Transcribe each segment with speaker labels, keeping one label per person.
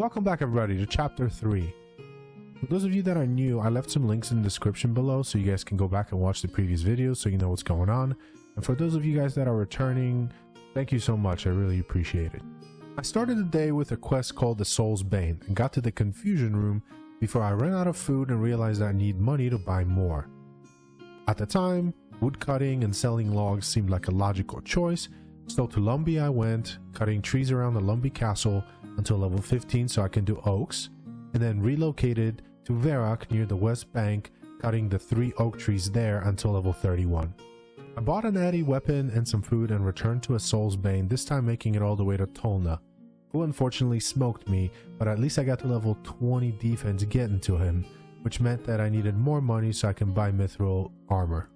Speaker 1: Welcome back everybody to chapter 3. For those of you that are new, I left some links in the description below so you guys can go back and watch the previous videos so you know what's going on. And for those of you guys that are returning, thank you so much, I really appreciate it. I started the day with a quest called the Soul's Bane and got to the confusion room before I ran out of food and realized I need money to buy more. At the time, wood cutting and selling logs seemed like a logical choice, so to Lumbee I went, cutting trees around the Lumbee castle until level 15 so I can do oaks, and then relocated to Verak near the west bank, cutting the 3 oak trees there until level 31. I bought an Addy weapon and some food and returned to a Soul's Bane, this time making it all the way to Tolna, who unfortunately smoked me, but at least I got to level 20 defense getting to him, which meant that I needed more money so I can buy mithril armor.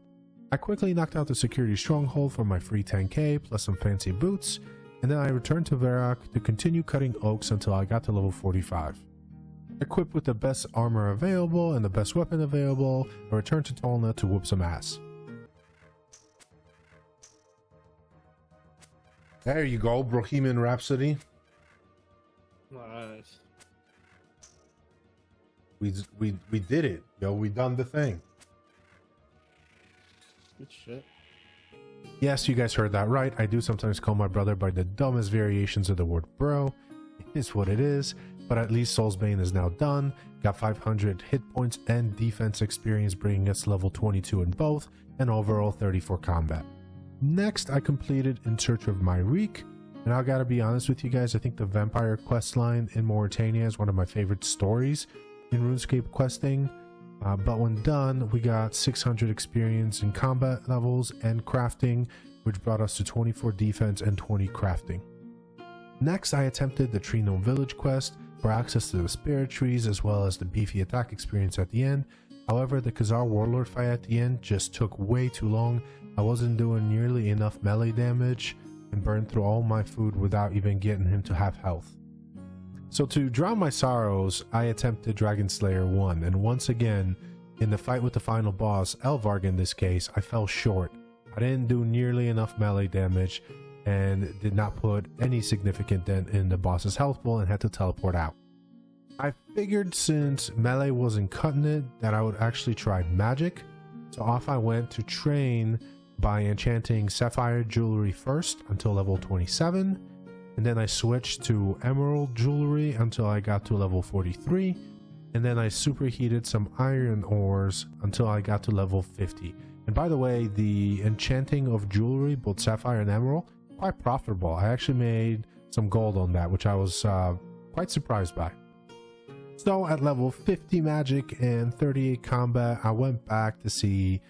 Speaker 1: I quickly knocked out the security stronghold for my free 10k plus some fancy boots, and then I returned to Verak to continue cutting oaks until I got to level 45. Equipped with the best armor available and the best weapon available, I returned to Tolna to whoop some ass. There you go, Bohemian Rhapsody.
Speaker 2: Nice.
Speaker 1: We did it, yo. We done the thing.
Speaker 2: Good shit.
Speaker 1: Yes, you guys heard that right. I do sometimes call my brother by the dumbest variations of the word bro. It is what it is, but at least Soul's Bane is now done. Got 500 hit points and defense experience, bringing us level 22 in both, and overall 30 for combat. Next, I completed In Search of Myrique, and I gotta be honest with you guys, I think the vampire questline in Mauritania is one of my favorite stories in RuneScape questing. But when done, we got 600 experience in combat levels and crafting, which brought us to 24 defense and 20 crafting. Next, I attempted the Tree Gnome Village quest for access to the spirit trees as well as the beefy attack experience at the end. However, the Khazar Warlord fight at the end just took way too long. I wasn't doing nearly enough melee damage and burned through all my food without even getting him to half health. So to drown my sorrows, I attempted Dragon Slayer 1, and once again, in the fight with the final boss, Elvarg in this case, I fell short. I didn't do nearly enough melee damage and did not put any significant dent in the boss's health pool and had to teleport out. I figured since melee wasn't cutting it that I would actually try magic, so off I went to train by enchanting sapphire jewelry first until level 27, and then I switched to emerald jewelry until I got to level 43, and then I superheated some iron ores until I got to level 50. And by the way, the enchanting of jewelry, both sapphire and emerald, quite profitable. I actually made some gold on that, which I was quite surprised by. So at level 50 magic and 38 combat, I went back to see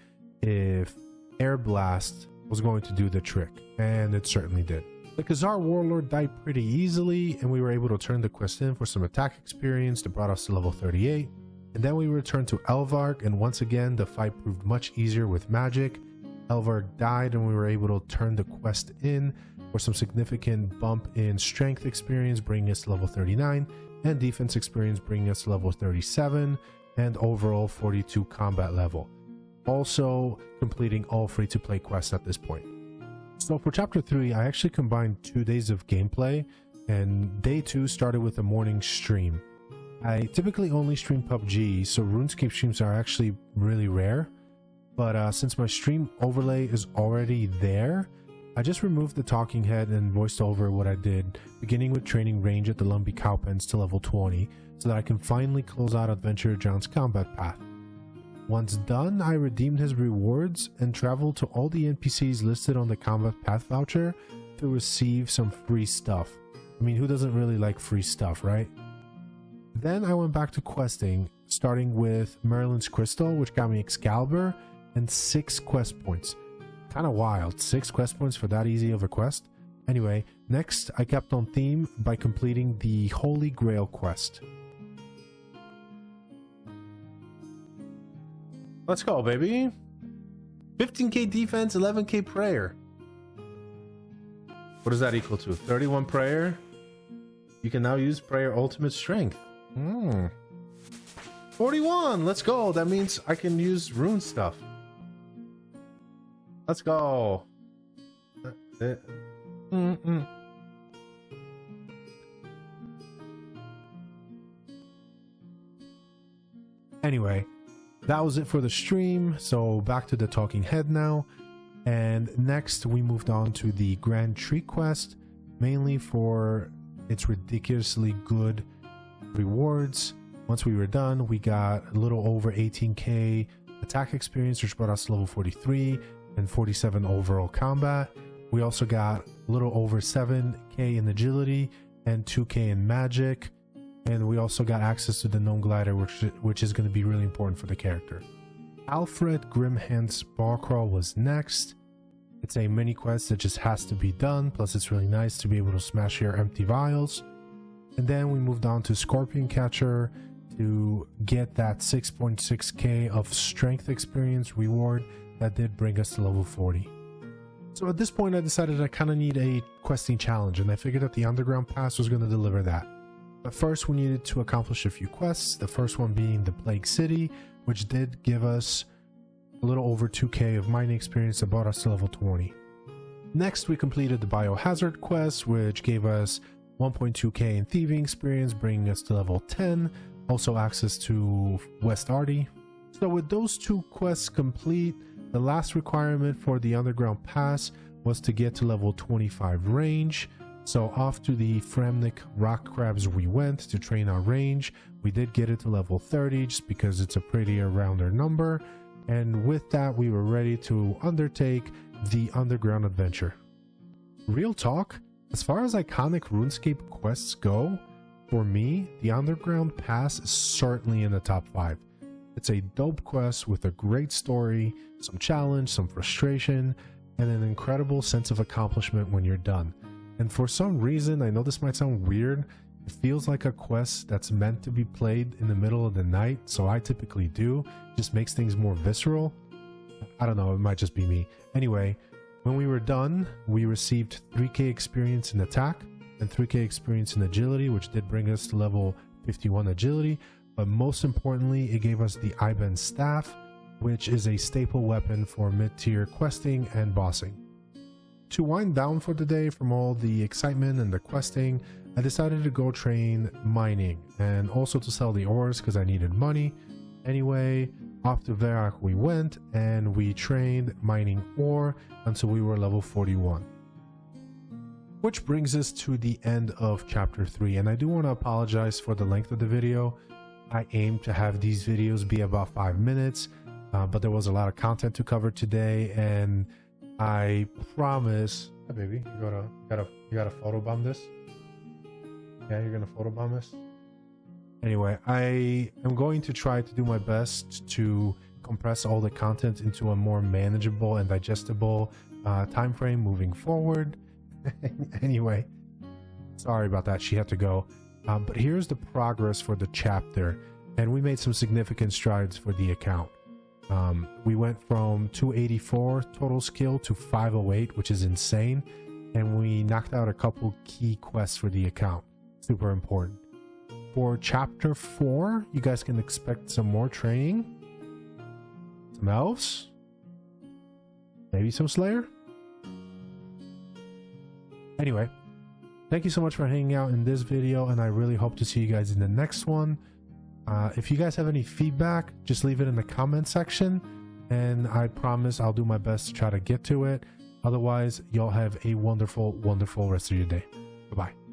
Speaker 1: if Air Blast was going to do the trick, and it certainly did. The Khazar Warlord died pretty easily, and we were able to turn the quest in for some attack experience that brought us to level 38. And then we returned to Elvarg, and once again the fight proved much easier with magic. Elvarg died, and we were able to turn the quest in for some significant bump in strength experience, bringing us to level 39, and defense experience, bringing us to level 37, and overall 42 combat level. Also completing all free-to-play quests at this point. So for chapter 3, I actually combined 2 days of gameplay, and day 2 started with a morning stream. I typically only stream PUBG, so RuneScape streams are actually really rare, but since my stream overlay is already there, I just removed the talking head and voiced over what I did, beginning with training range at the Lumbee Cowpens to level 20, so that I can finally close out Adventurer John's combat path. Once done, I redeemed his rewards and traveled to all the NPCs listed on the combat path voucher to receive some free stuff. I mean, who doesn't really like free stuff, right? Then I went back to questing, starting with Merlin's Crystal, which got me Excalibur and 6 quest points. Kinda wild, 6 quest points for that easy of a quest. Anyway, next I kept on theme by completing the Holy Grail quest. Let's go, baby. 15k defense, 11k prayer. What does that equal to? 31 prayer. You can now use prayer ultimate strength. 41. Let's go. That means I can use rune stuff. Let's go. Anyway, that was it for the stream. So back to the talking head now. And next we moved on to the Grand Tree quest, mainly for its ridiculously good rewards. Once we were done, we got a little over 18k attack experience, which brought us to level 43 and 47 overall combat. We also got a little over 7k in agility and 2k in magic, and we also got access to the gnome glider, which is going to be really important for the character. Alfred Grimhand's bar crawl was next. It's a mini quest that just has to be done, plus it's really nice to be able to smash your empty vials. And then we moved on to Scorpion Catcher to get that 6.6k of strength experience reward that did bring us to level 40. So at this point I decided I kind of need a questing challenge, and I figured that the underground pass was going to deliver that. But first we needed to accomplish a few quests, the first one being the Plague City, which did give us a little over 2k of mining experience that brought us to level 20. Next we completed the Biohazard quest, which gave us 1.2k in thieving experience, bringing us to level 10, also access to West Arty. So with those two quests complete, the last requirement for the underground pass was to get to level 25 range. So off to the Fremnik rock crabs we went to train our range. We did get it to level 30 just because it's a prettier rounder number, and with that we were ready to undertake the underground adventure. Real talk, as far as iconic RuneScape quests go, for me, the Underground Pass is certainly in the top 5. It's a dope quest with a great story, some challenge, some frustration, and an incredible sense of accomplishment when you're done. And for some reason, I know this might sound weird, it feels like a quest that's meant to be played in the middle of the night, so I typically do. It just makes things more visceral. I don't know, it might just be me. Anyway, when we were done, we received 3k experience in attack and 3k experience in agility, which did bring us to level 51 agility. But most importantly, it gave us the Iben staff, which is a staple weapon for mid-tier questing and bossing. To wind down for the day from all the excitement and the questing, I decided to go train mining and also to sell the ores because I needed money. Anyway, off to Verak we went and we trained mining ore until we were level 41. Which brings us to the end of chapter 3, and I do want to apologize for the length of the video. I aim to have these videos be about 5 minutes, but there was a lot of content to cover today, and I promise. Hey baby, you gotta photobomb this? Yeah, you're gonna photobomb this? Anyway, I am going to try to do my best to compress all the content into a more manageable and digestible time frame moving forward. Anyway, sorry about that, she had to go. But here's the progress for the chapter, and we made some significant strides for the account. We went from 284 total skill to 508, which is insane, and we knocked out a couple key quests for the account. Super important. For chapter 4, you guys can expect some more training, some elves, maybe some Slayer. Anyway, thank you so much for hanging out in this video, and I really hope to see you guys in the next one. If you guys have any feedback, just leave it in the comment section, and I promise I'll do my best to try to get to it. Otherwise, y'all have a wonderful, wonderful rest of your day. Bye-bye.